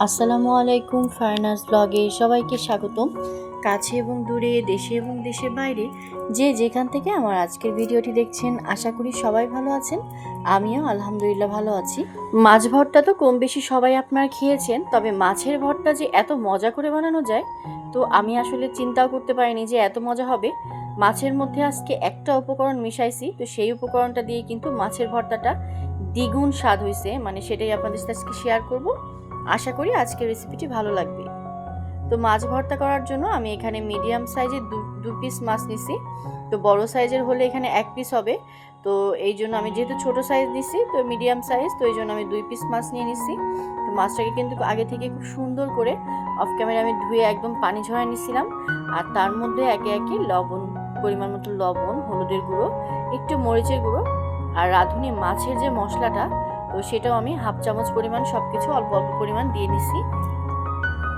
আসসালামু আলাইকুম, ফারনাজ ব্লগে সবাইকে স্বাগতম। কাছে এবং দূরে, দেশে এবং দেশের বাইরে যে যেখান থেকে আমার আজকের ভিডিওটি দেখছেন, আশা করি সবাই ভালো আছেন। আমিও আলহামদুলিল্লাহ ভালো আছি। মাছ ভর্তা তো কম বেশি সবাই আপনারা খেয়েছেন, তবে মাছের ভর্তা যে এত মজা করে বানানো যায় তো আমি আসলে চিন্তাও করতে পারিনি যে এত মজা হবে। মাছের মধ্যে আজকে একটা উপকরণ মিশাইছি, তো সেই উপকরণটা দিয়ে কিন্তু মাছের ভর্তাটা দ্বিগুণ স্বাদ হয়েছে, মানে সেটাই আপনাদের সাথে আজকে শেয়ার করব। আশা করি আজকের রেসিপিটি ভালো লাগবে। তো মাছ ভর্তা করার জন্য আমি এখানে মিডিয়াম সাইজের দু পিস মাছ নিছি। তো বড় সাইজের হলে এখানে এক পিস হবে, তো এই জন্য আমি যেহেতু ছোট সাইজ নিছি তো মিডিয়াম সাইজ, তো এই জন্য আমি 2 পিস মাছ নিয়ে নিছি। তো মাছটাকে কিন্তু আগে থেকে খুব সুন্দর করে অফ ক্যামেরা আমি ধুয়ে একদম পানি ঝরাই নিছিলাম। আর তার মধ্যে একে একে লবণ, পরিমাণ মতো লবণ, হলুদের গুঁড়ো, একটু মরিচের গুঁড়ো আর রাঁধুনি মাছের যে মশলাটা, তো সেটাও আমি হাফ চামচ পরিমাণ সব কিছু অল্প অল্প পরিমাণ দিয়ে নিছি।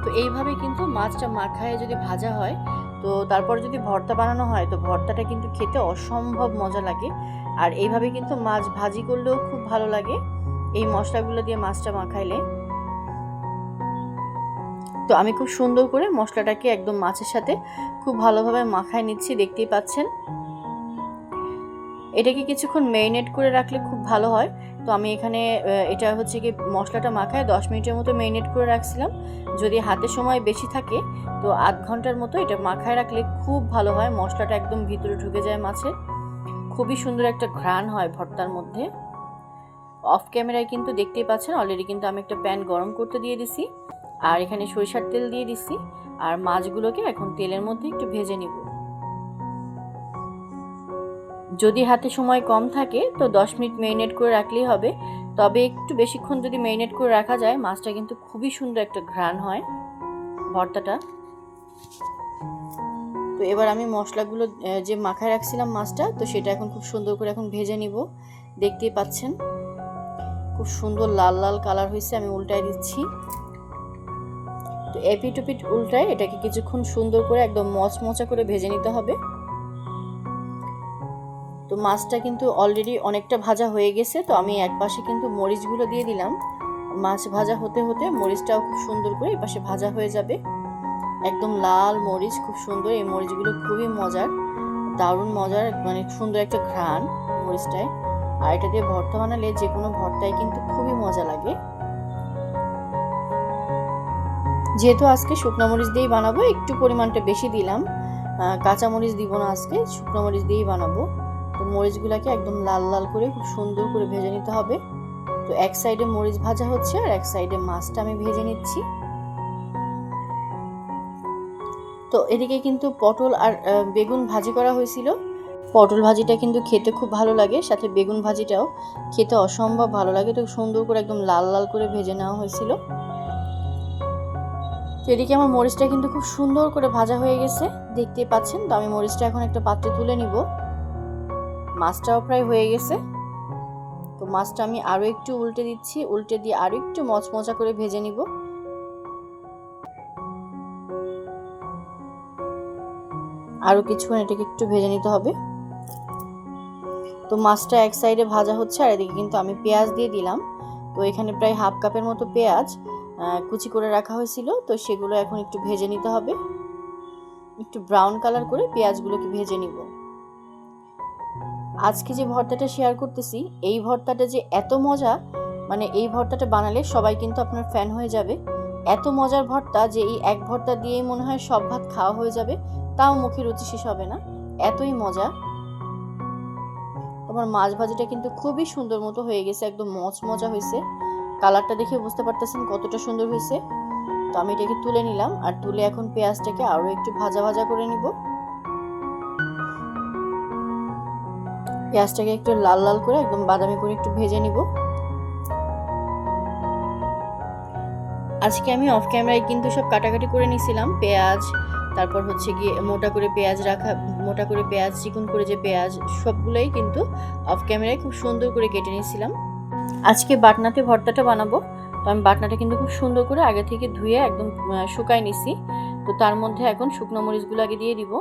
তো এইভাবে কিন্তু মাছটা মাখায় যদি ভাজা হয়, তো তারপর যদি ভর্তা বানানো হয়, তো ভর্তাটা কিন্তু খেতে অসম্ভব মজা লাগে। আর এইভাবে কিন্তু মাছ ভাজি করলেও খুব ভালো লাগে এই মশলাগুলো দিয়ে মাছটা মাখাইলে। তো আমি খুব সুন্দর করে মশলাটাকে একদম মাছের সাথে খুব ভালোভাবে মাখায় নিচ্ছি, দেখতেই পাচ্ছেন। এটাকে কিছুক্ষণ ম্যারিনেট করে রাখলে খুব ভালো হয়। তো আমি এখানে এটা হচ্ছে কি মশলাটা মাখায় 10 মিনিটের মতো ম্যারিনেট করে রাখছিলাম। যদি হাতে সময় বেশি থাকে তো আধ ঘন্টার মতো এটা মাখায় রাখলে খুব ভালো হয়, মশলাটা একদম ভিতরে ঢুকে যায় মাছের, খুবই সুন্দর একটা ঘ্রাণ হয় ভর্তার মধ্যে। অফ ক্যামেরায় কিন্তু দেখতেই পাচ্ছেন অলরেডি কিন্তু আমি একটা প্যান গরম করতে দিয়ে দিছি, আর এখানে সরিষার তেল দিয়ে দিছি। আর মাছগুলোকে এখন তেলের মধ্যে একটু ভেজে নিব। যদি হাতে সময় কম থাকে তো 10 মিনিট ম্যারিনেট করে রাখলেই হবে, তবে একটু বেশিক্ষণ যদি ম্যারিনেট করে রাখা যায় মাছটা কিন্তু খুবই সুন্দর একটা ঘ্রাণ হয় ভর্তাটা। তো এবার আমি মশলাগুলো যে মাখায় রাখছিলাম মাছটা, তো সেটা এখন খুব সুন্দর করে এখন ভেজে নিব। দেখতেই পাচ্ছেন খুব সুন্দর লাল লাল কালার হয়েছে, আমি উল্টায় দিচ্ছি। তো এপিট ওপিট উল্টায় এটাকে কিছুক্ষণ সুন্দর করে একদম মচমচা করে ভেজে নিতে হবে। তো মাছটা কিন্তু অলরেডি অনেকটা ভাজা হয়ে গেছে, তো আমি এক পাশে কিন্তু মরিচগুলো দিয়ে দিলাম। মাছ ভাজা হতে হতে মরিচটাও খুব সুন্দর করে এই পাশে ভাজা হয়ে যাবে। একদম লাল মরিচ, খুব সুন্দর, এই মরিচগুলো খুবই মজার, দারুণ মজার, মানে সুন্দর একটা ঘ্রাণ মরিচটায়। আর এটা দিয়ে ভর্তা বানালে যে কোনো ভর্তায় কিন্তু খুবই মজা লাগে। যেহেতু আজকে শুকনো মরিচ দিয়েই বানাবো, একটু পরিমাণটা বেশি দিলাম, কাঁচা মরিচ দিব না আজকে, শুকনো মরিচ দিয়েই বানাবো। তো মরিচগুলোকে একদম লাল লাল করে খুব সুন্দর করে ভেজে নিতে হবে। তো এক সাইডে মরিচ ভাজা হচ্ছে আর এক সাইডে মাছটা আমি ভেজে নিচ্ছি। তো এদিকে কিন্তু পটল আর বেগুন ভাজি করা হয়েছিল। পটল ভাজিটা কিন্তু খেতে খুব ভালো লাগে, সাথে বেগুন ভাজিটাও খেতে অসম্ভব ভালো লাগে। তো সুন্দর করে একদম লাল লাল করে ভেজে নেওয়া হয়েছিল। তো এদিকে আমার মরিচটা কিন্তু খুব সুন্দর করে ভাজা হয়ে গেছে, দেখতেই পাচ্ছেন। তো আমি মরিচটা এখন একটা পাত্রে তুলে নিব। মাছটাও প্রায় হয়ে গেছে। তো মাছটা আমি আরও একটু উল্টে দিচ্ছি, উল্টে দিয়ে আরও একটু মচমচা করে ভেজে নিব। আরও কিছুক্ষণ এটাকে একটু ভেজে নিতে হবে। তো মাছটা এক সাইডে ভাজা হচ্ছে আর এদিকে কিন্তু আমি পেঁয়াজ দিয়ে দিলাম। তো এখানে প্রায় হাফ কাপের মতো পেঁয়াজ কুচি করে রাখা হয়েছিল, তো সেগুলো এখন একটু ভেজে নিতে হবে। একটু ব্রাউন কালার করে পেঁয়াজগুলোকে ভেজে নিব। আজকে যে ভর্তাটা শেয়ার করতেছি, এই ভর্তাটা যে এত মজা, মানে এই ভর্তাটা বানালে সবাই কিন্তু আপনার ফ্যান হয়ে যাবে। এত মজার ভর্তা যে এই এক ভর্তা দিয়েই মনে হয় সব ভাত খাওয়া হয়ে যাবে, তাও মুখে রুচি শেষ হবে না, এতই মজা। তোমার মাছ ভাজিটা কিন্তু খুবই সুন্দর মতো হয়ে গেছে, একদম মচমচা হয়েছে। কালারটা দেখে বুঝতে পারতেছেন কতটা সুন্দর হয়েছে। তো আমি এটাকে তুলে নিলাম, আর তুলে এখন পেঁয়াজটাকে আরও একটু ভাজা ভাজা করে নিব। পেঁয়াজটাকে একটু লাল লাল করে একদম বাদামি করে একটু ভেজে নিব। আজকে আমি অফ ক্যামেরায় কিন্তু সব কাটাকাটি করে নিছিলাম পেঁয়াজ, তারপর হচ্ছে গিয়ে মোটা করে পেঁয়াজ রাখা, মোটা করে পেঁয়াজ, চিকন করে যে পেঁয়াজ, সবগুলোই কিন্তু অফ ক্যামেরায় খুব সুন্দর করে কেটে নিয়েছিলাম। আজকে বাটনাতে ভর্তাটা বানাবো, তো আমি বাটনাটা কিন্তু খুব সুন্দর করে আগে থেকে ধুয়ে একদম শুকায় নিছি। তো তার মধ্যে এখন শুকনো মরিচগুলো আগে দিয়ে দিব।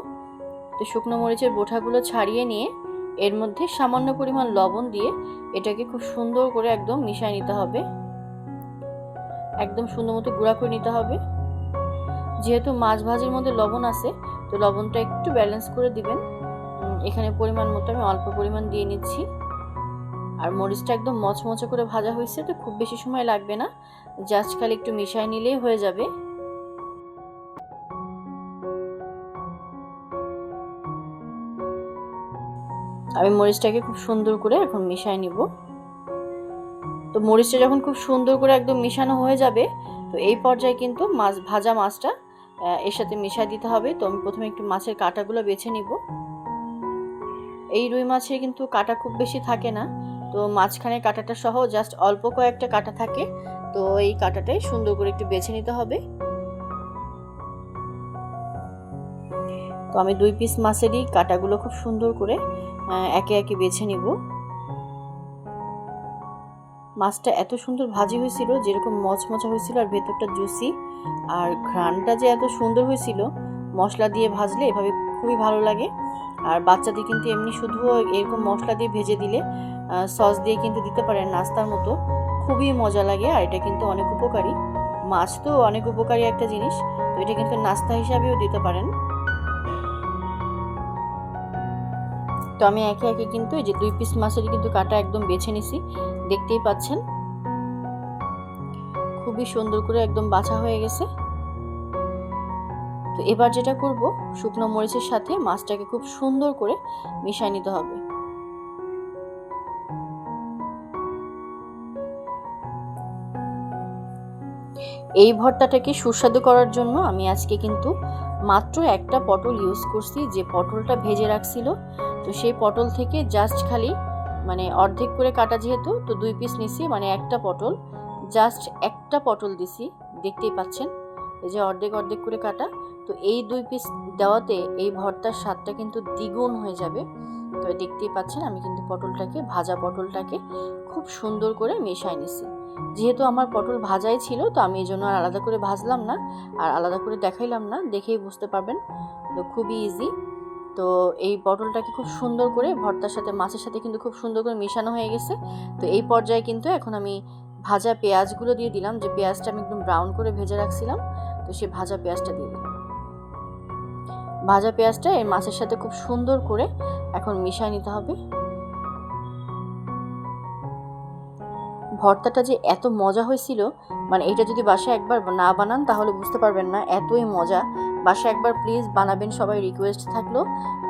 তো শুকনো মরিচের বোঁটাগুলো ছাড়িয়ে নিয়ে এর মধ্যে সামান্য পরিমাণ লবণ দিয়ে এটাকে খুব সুন্দর করে একদম মিশিয়ে নিতে হবে। একদম সুন্দর মতো গুঁড়া করে নিতে হবে। যেহেতু মাছ ভাজির মধ্যে লবণ আছে, তো লবণটা একটু ব্যালেন্স করে দিবেন। এখানে পরিমাণ মতো আমি অল্প পরিমাণ দিয়ে নিচ্ছি। আর মরিচটা একদম মচমচে করে ভাজা হয়েছে, তো খুব বেশি সময় লাগবে না, জাস্ট খালি একটু মিশিয়ে নিলেই হয়ে যাবে। আমি মরিচটাকে খুব সুন্দর করে এখন মিশিয়ে নিব। তো মরিচটা যখন খুব সুন্দর করে একদম মিশানো হয়ে যাবে, তো এই পর্যায়ে কিন্তু ভাজা মাছটা এর সাথে মিশিয়ে দিতে হবে। তো আমি প্রথমে একটু মাছের কাঁটাগুলো বেছে নিব। এই রুই মাছে কিন্তু কাঁটা খুব বেশি থাকে না, তো মাঝখানে কাঁটাটা সহ জাস্ট অল্প কয়েকটা কাঁটা থাকে, তো এই কাঁটাটাই সুন্দর করে একটু বেছে নিতে হবে। তো আমি 2 পিস মাছেরই কাঁটাগুলো খুব সুন্দর করে একে একে বেছে নিব। মাছটা এত সুন্দর ভাজি হয়েছিল, যেরকম মচমচা হয়েছিল আর ভেতরটা জুসি, আর ঘ্রাণটা যে এত সুন্দর হয়েছিল, মশলা দিয়ে ভাজলে এভাবে খুবই ভালো লাগে। আর বাচ্চাদের কিন্তু এমনি শুধু এরকম মশলা দিয়ে ভেজে দিলে, সস দিয়ে কিন্তু দিতে পারেন নাস্তার মতো, খুবই মজা লাগে। আর এটা কিন্তু অনেক উপকারী, মাছ তো অনেক উপকারী একটা জিনিস, তো এটা কিন্তু নাস্তা হিসাবেও দিতে পারেন। তো আমি একে একে কিন্তু এই যে 2 পিস মাছেরই কিন্তু কাটা একদম বেছে নিছি, দেখতেই পাচ্ছেন খুবই সুন্দর করে একদম বাছা হয়ে গেছে। তো এবার যেটা করব, শুকনো মরিচের সাথে মাছটাকে খুব সুন্দর করে মিশিয়ে নিতে হবে। এই ভর্তাটাকে সুস্বাদু করার জন্য আমি আজকে কিন্তু মাত্র একটা পটল ইউজ করছি, যে পটলটা ভেজে রাখছিল। তো সেই পটল থেকে জাস্ট খালি মানে অর্ধেক করে কাটা, যেহেতু তো 2 পিস নিছি, মানে একটা পটল, জাস্ট একটা পটল দিছি, দেখতেই পাচ্ছেন এই যে অর্ধেক অর্ধেক করে কাটা। তো এই 2 পিস দেওয়াতে এই ভর্তার স্বাদটা কিন্তু দ্বিগুণ হয়ে যাবে। তো দেখতেই পাচ্ছেন আমি কিন্তু ভাজা পটলটাকে খুব সুন্দর করে মিশিয়ে নিছি। যেহেতু আমার পটল ভাজাই ছিল, তো আমি এই জন্য আর আলাদা করে ভাজলাম না, আর আলাদা করে দেখাইলাম না, দেখেই বুঝতে পারবেন। তো খুবই ইজি। তো এই পটলটাকে খুব সুন্দর করে ভর্তার সাথে মাছের সাথে কিন্তু খুব সুন্দর করে মিশানো হয়ে গেছে। তো এই পর্যায়ে কিন্তু এখন আমি ভাজা পেঁয়াজগুলো দিয়ে দিলাম, যে পেঁয়াজটা আমি একদম ব্রাউন করে ভেজে রাখছিলাম, তো সেই ভাজা পেঁয়াজটা দিয়ে দিলাম। ভাজা পেঁয়াজটা এই মাছের সাথে খুব সুন্দর করে এখন মিশিয়ে নিতে হবে। ভর্তাটা যে এত মজা হয়েছিল, মানে এটা যদি বাসায় একবার না বানান তাহলে বুঝতে পারবেন না, এতই মজা। বাসায় একবার প্লিজ বানাবেন, সবাই রিকোয়েস্ট থাকলো।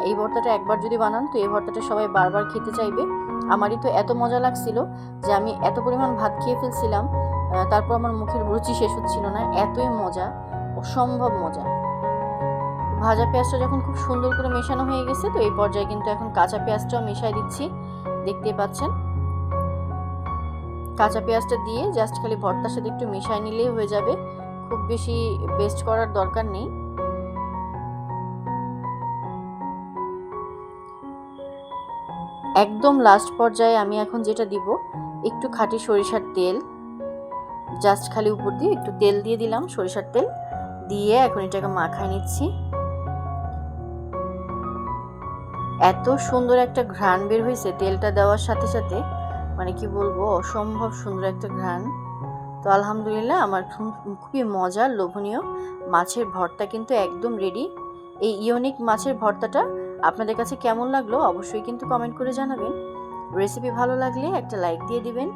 এই ভর্তাটা একবার যদি বানান, তো এই ভর্তাটা সবাই বারবার খেতে চাইবে। আমারই তো এত মজা লাগছিল যে আমি এত পরিমাণ ভাত খেয়ে ফেলছিলাম, তারপর আমার মুখের রুচি শেষ হচ্ছিল না, এতই মজা, অসম্ভব মজা। ভাজা পেঁয়াজটা যখন খুব সুন্দর করে মেশানো হয়ে গেছে, তো এই পর্যায়ে কিন্তু এখন কাঁচা পেঁয়াজটাও মেশাই দিচ্ছি, দেখতেই পাচ্ছেন। কাঁচা পেঁয়াজটা দিয়ে জাস্ট খালি ভর্তার সাথে একটু মিশিয়ে নিলেই হয়ে যাবে, খুব বেশি পেস্ট করার দরকার নেই। একদম লাস্ট পর্যায়ে আমি এখন যেটা দিব, একটু খাঁটি সরিষার তেল, জাস্ট খালি উপর দিয়ে একটু তেল দিয়ে দিলাম, সরিষার তেল দিয়ে এখন এটাকে মাখায় নিচ্ছি। এত সুন্দর একটা ঘ্রাণ বের হয়েছে তেলটা দেওয়ার সাথে সাথে, মানে কি বলবো, অসম্ভব সুন্দর একটা ঘ্রাণ। তো আলহামদুলিল্লাহ, আমার খুবই মজার লোভনীয় মাছের ভর্তা কিন্তু একদম রেডি। এই ইউনিক মাছের ভর্তাটা আপনাদের কাছে কেমন লাগলো অবশ্যই কিন্তু কমেন্ট করে জানাবেন। রেসিপি ভালো লাগলে একটা লাইক দিয়ে দিবেন,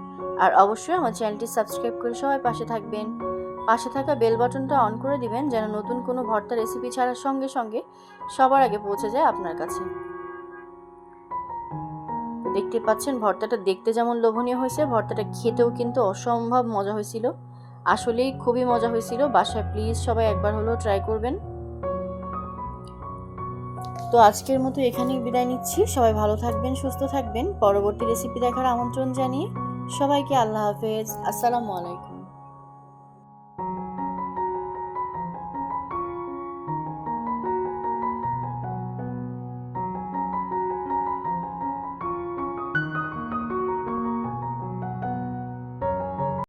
আর অবশ্যই আমার চ্যানেলটি সাবস্ক্রাইব করে সবাই পাশে থাকবেন। পাশে থাকা বেল বাটনটা অন করে দিবেন, যেন নতুন কোনো ভর্তা রেসিপি ছাড়ার সঙ্গে সঙ্গে সবার আগে পৌঁছে যায় আপনার কাছে। দেখতে পাচ্ছেন ভর্তাটা দেখতে যেমন লোভনীয় হয়েছে, ভর্তাটা খেতেও কিন্তু অসম্ভব মজা হয়েছিল, আসলেই খুবই মজা হয়েছিল। বাসায় প্লিজ সবাই একবার হলেও ট্রাই করবেন। তো আজকের মতো এখানেই বিদায় নিচ্ছি, সবাই ভালো থাকবেন, সুস্থ থাকবেন। পরবর্তী রেসিপি দেখার আমন্ত্রণ জানিয়ে সবাইকে আল্লাহ হাফেজ, আসসালামু আলাইকুম।